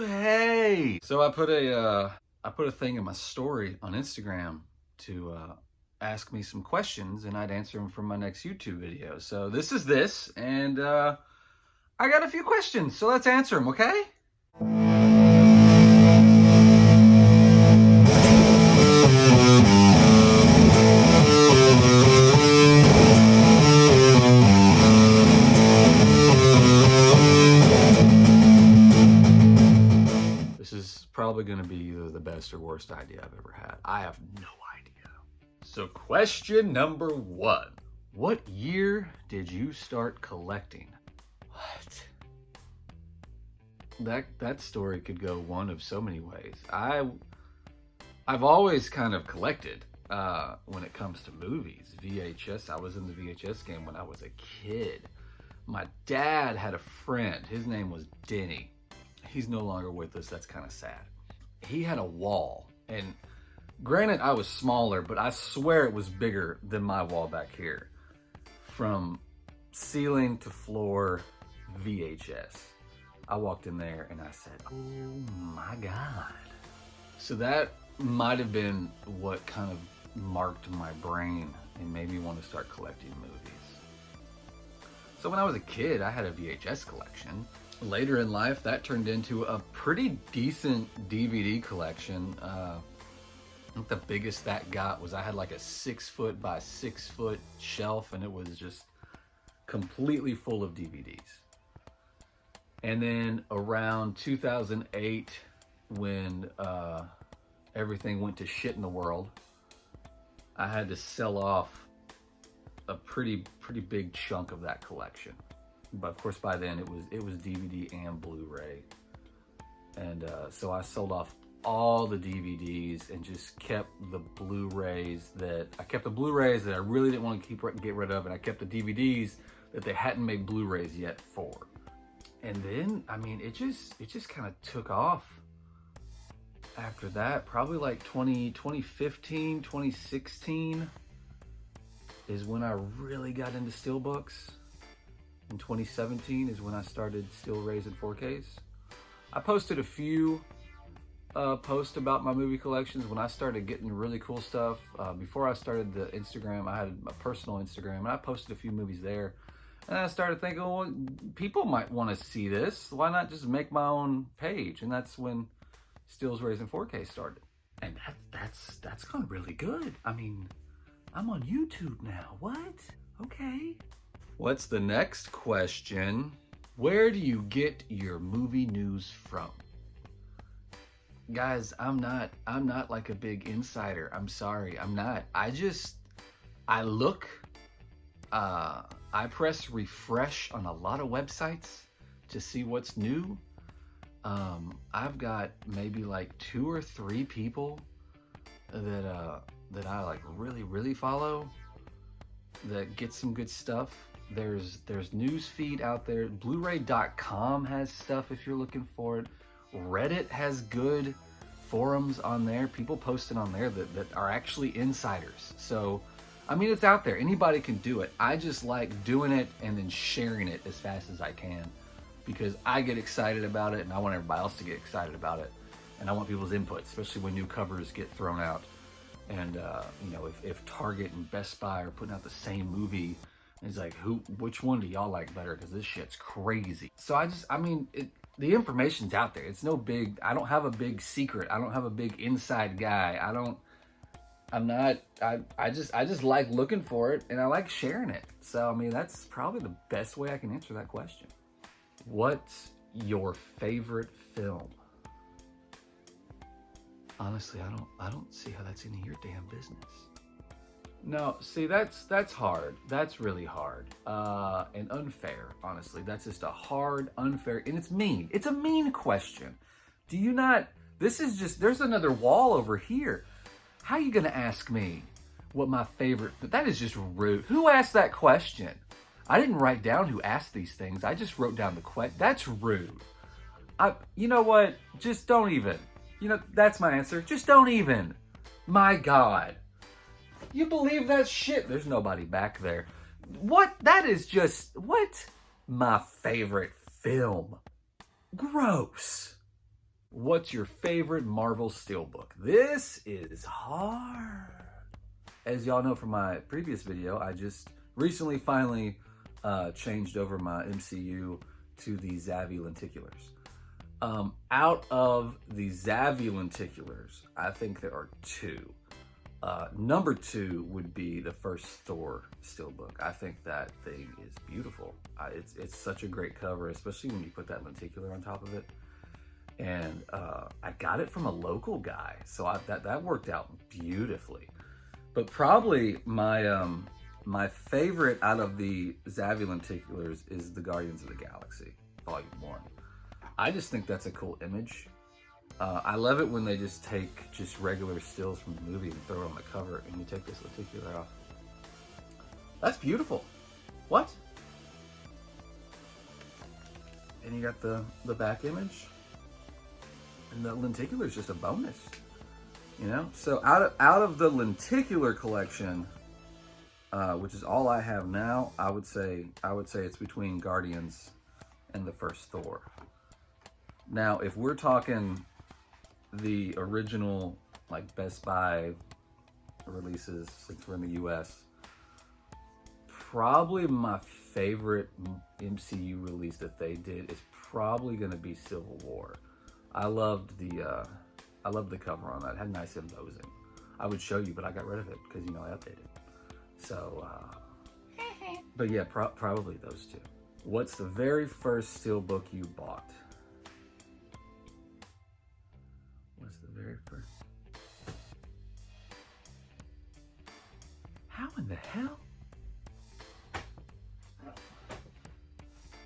Hey! So I put a thing in my story on Instagram to ask me some questions, and I'd answer them for my next YouTube video. So this is this, and I got a few questions, so let's answer them, okay? This is probably going to be either the best or worst idea I've ever had. I have no idea. So question number 1. What year did you start collecting? What? That story could go one of so many ways. I've always kind of collected when it comes to movies. VHS, I was in the VHS game when I was a kid. My dad had a friend. His name was Denny. He's no longer with us. That's kind of sad. He had a wall, and granted I was smaller, but I swear it was bigger than my wall back here. From ceiling to floor, VHS. I walked in there and I said, oh my God. So that might have been what kind of marked my brain and made me want to start collecting movies. So when I was a kid, I had a VHS collection. Later in life, that turned into a pretty decent DVD collection. I think the biggest that got was I had like a 6-foot by 6-foot shelf, and it was just completely full of DVDs. And then around 2008, when everything went to shit in the world, I had to sell off a pretty big chunk of that collection. But of course, by then it was DVD and Blu-ray, and so I sold off all the DVDs and just kept the Blu-rays that I really didn't want to get rid of, and I kept the DVDs that they hadn't made Blu-rays yet for. And then, I mean, it just kind of took off after that. Probably like 2015, 2016 is when I really got into Steelbooks. In 2017 is when I started still raising 4Ks. I posted a few posts about my movie collections when I started getting really cool stuff. Before I started the Instagram, I had a personal Instagram, and I posted a few movies there. And I started thinking, well, people might want to see this. Why not just make my own page? And that's when Stills Raising 4K started. And that's gone really good. I mean, I'm on YouTube now. What? Okay. What's the next question? Where do you get your movie news from? Guys, I'm not like a big insider. I'm sorry, I'm not. I look, I press refresh on a lot of websites to see what's new. I've got maybe like 2 or 3 people that I like really follow that get some good stuff. There's news feed out there. Bluray.com has stuff if you're looking for it. Reddit has good forums on there. People posting on there that are actually insiders. So, I mean, it's out there. Anybody can do it. I just like doing it and then sharing it as fast as I can, because I get excited about it and I want everybody else to get excited about it. And I want people's input, especially when new covers get thrown out. And, you know, if Target and Best Buy are putting out the same movie, it's like, which one do y'all like better? Because this shit's crazy. So the information's out there. It's no big, I don't have a big secret. I don't have a big inside guy. I just like looking for it, and I like sharing it. So, I mean, that's probably the best way I can answer that question. What's your favorite film? Honestly, I don't see how that's any of your damn business. No, see, that's hard. That's really hard and unfair, honestly. That's just a hard, unfair, and it's mean. It's a mean question. Do you not, this is just, there's another wall over here. How are you going to ask me what my favorite, that is just rude. Who asked that question? I didn't write down who asked these things. I just wrote down the question. That's rude. You know what? Just don't even. You know, that's my answer. Just don't even. My God. You believe that shit? There's nobody back there. What? That is just, what? My favorite film. Gross. What's your favorite Marvel Steelbook? This is hard. As y'all know from my previous video, I just recently finally changed over my MCU to the Zavvi lenticulars. Out of the Zavvi lenticulars, I think there are two. Number two would be the first Thor Steelbook. I think that thing is beautiful. It's such a great cover, especially when you put that lenticular on top of it. And I got it from a local guy, so that worked out beautifully. But probably my favorite out of the Zavvi lenticulars is the Guardians of the Galaxy Volume 1. I just think that's a cool image. I love it when they just take regular stills from the movie and throw it on the cover, and you take this lenticular off. That's beautiful. What? And you got the back image, and the lenticular is just a bonus, you know. So out of the lenticular collection, which is all I have now, I would say it's between Guardians and the first Thor. Now, if we're talking the original, like, Best Buy releases, since we're in the US, probably my favorite MCU release that they did is probably going to be Civil War. I loved the cover on that. It had nice embossing. I would show you, but I got rid of it because, you know, I updated. So, but yeah, probably those two. What's the very first Steelbook you bought? What's the very first? How in the hell?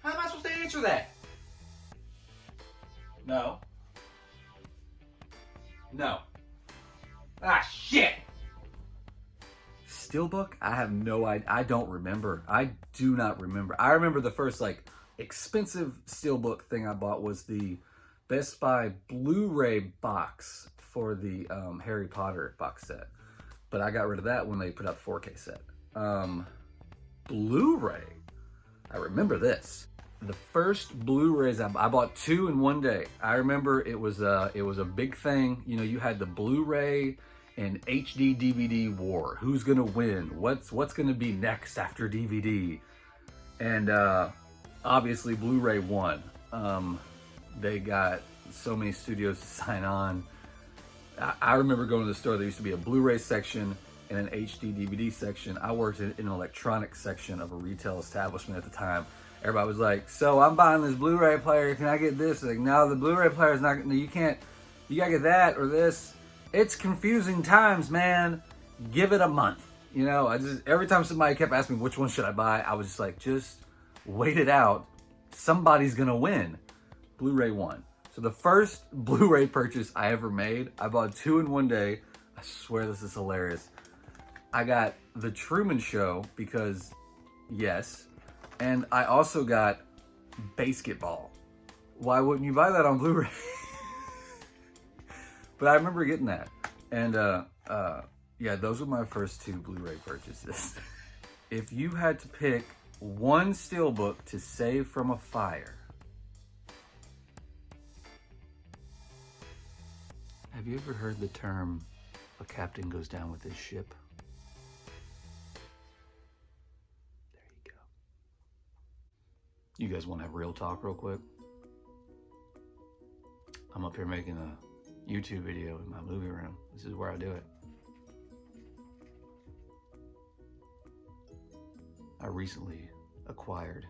How am I supposed to answer that? No. No. Ah, shit! Steelbook? I have no idea. I don't remember. I do not remember. I remember the first, like, expensive Steelbook thing I bought was the Best Buy Blu-ray box for the Harry Potter box set. But I got rid of that when they put out the 4K set. Blu-ray. I remember this. The first Blu-rays, I bought 2 in one day. I remember it was a big thing. You know, you had the Blu-ray and HD DVD war. Who's gonna win? What's gonna be next after DVD? And obviously Blu-ray won. They got so many studios to sign on. I remember going to the store. There used to be a Blu-ray section and an HD DVD section. I worked in an electronics section of a retail establishment at the time. Everybody was like, so I'm buying this Blu-ray player. Can I get this? Like, no, the Blu-ray player is not, you can't, you gotta get that or this. It's confusing times, man. Give it a month. You know, every time somebody kept asking me which one should I buy, I was just like, just wait it out. Somebody's gonna win. Blu-ray won. So the first Blu-ray purchase I ever made, I bought 2 in one day. I swear this is hilarious. I got The Truman Show because, yes, and I also got Basketball. Why wouldn't you buy that on Blu-ray? But I remember getting that. And yeah, those were my first 2 Blu-ray purchases. If you had to pick one Steelbook to save from a fire, have you ever heard the term, a captain goes down with his ship? There you go. You guys want to have real talk real quick? I'm up here making a YouTube video in my movie room. This is where I do it. I recently acquired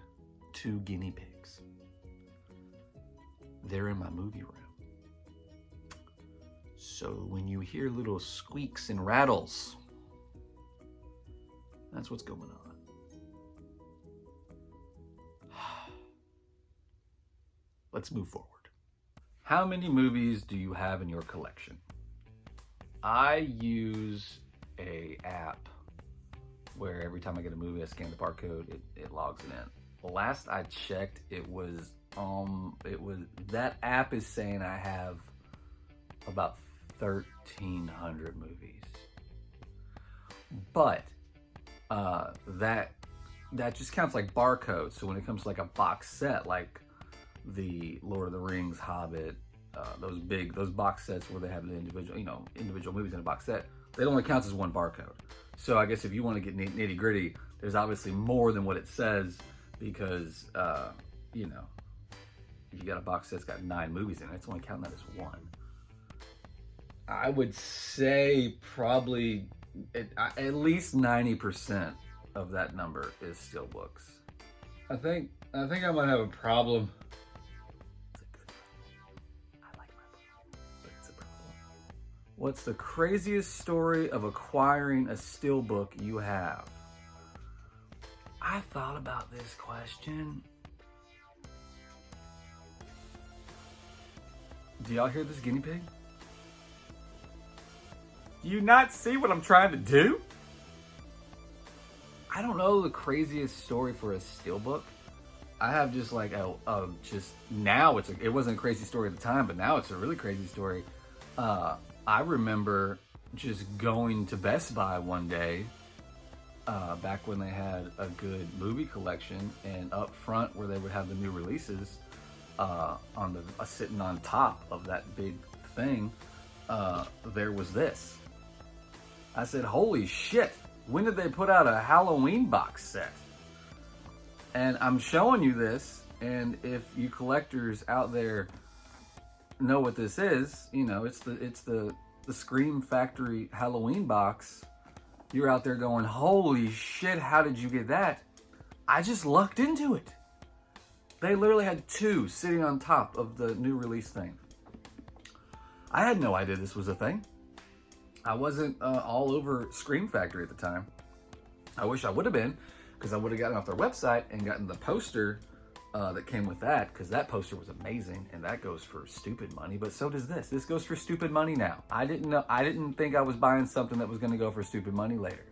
2 guinea pigs. They're in my movie room. So when you hear little squeaks and rattles, that's what's going on. Let's move forward. How many movies do you have in your collection? I use an app where every time I get a movie, I scan the barcode, it logs it in. Last I checked, it was that app is saying I have about 1,300 movies. But that that just counts like barcodes. So when it comes to like a box set, like the Lord of the Rings, Hobbit, those box sets where they have the individual movies in a box set, that only counts as one barcode. So I guess if you want to get nitty gritty, there's obviously more than what it says, because if you got a box set that's got 9 movies in it, it's only counting that as one. I would say probably at least 90% of that number is Steelbooks. I think I might have a problem. It's a good problem. I like my problem, but it's a problem. What's the craziest story of acquiring a Steelbook you have? I thought about this question. Do y'all hear this guinea pig? Do you not see what I'm trying to do? I don't know the craziest story for a Steelbook. I have just like now it wasn't a crazy story at the time, but now it's a really crazy story. I remember just going to Best Buy one day, back when they had a good movie collection, and up front where they would have the new releases, sitting on top of that big thing, there was this. I said, holy shit, when did they put out a Halloween box set? And I'm showing you this, and if you collectors out there know what this is, it's the Scream Factory Halloween box. You're out there going, holy shit, how did you get that? I just lucked into it. They literally had 2 sitting on top of the new release thing. I had no idea this was a thing. I wasn't all over Scream Factory at the time. I wish I would have been, because I would have gotten off their website and gotten the poster that came with that, because that poster was amazing, and that goes for stupid money. But so does this. This goes for stupid money now. I didn't think I was buying something that was going to go for stupid money later.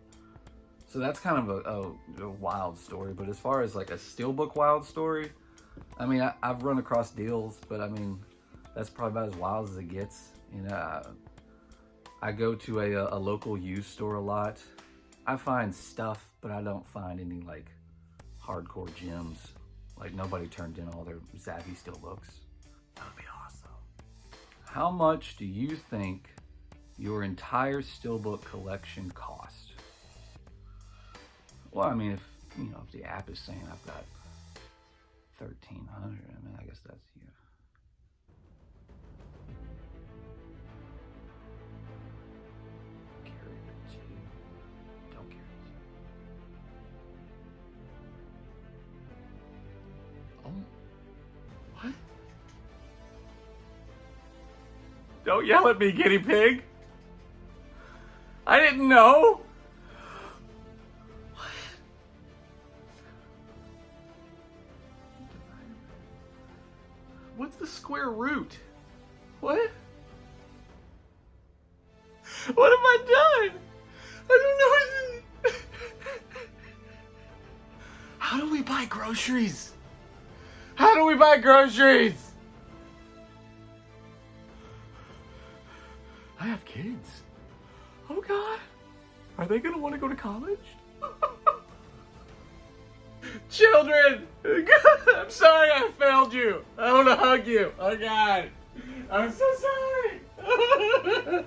So that's kind of a wild story. But as far as like a Steelbook wild story, I mean, I've run across deals, but I mean, that's probably about as wild as it gets. I go to a local used store a lot. I find stuff, but I don't find any like hardcore gems. Like nobody turned in all their Zappy Steelbooks. That would be awesome. How much do you think your entire Steelbook collection cost? Well, I mean, if the app is saying I've got 1,300, I mean, I guess that's, What? Don't yell at me, guinea pig. I didn't know. What? What's the square root? What? What have I done? I don't know. How do we buy groceries? How do we buy groceries? I have kids. Oh God. Are they gonna want to go to college? Children! I'm sorry I failed you. I want to hug you. Oh God. I'm so sorry.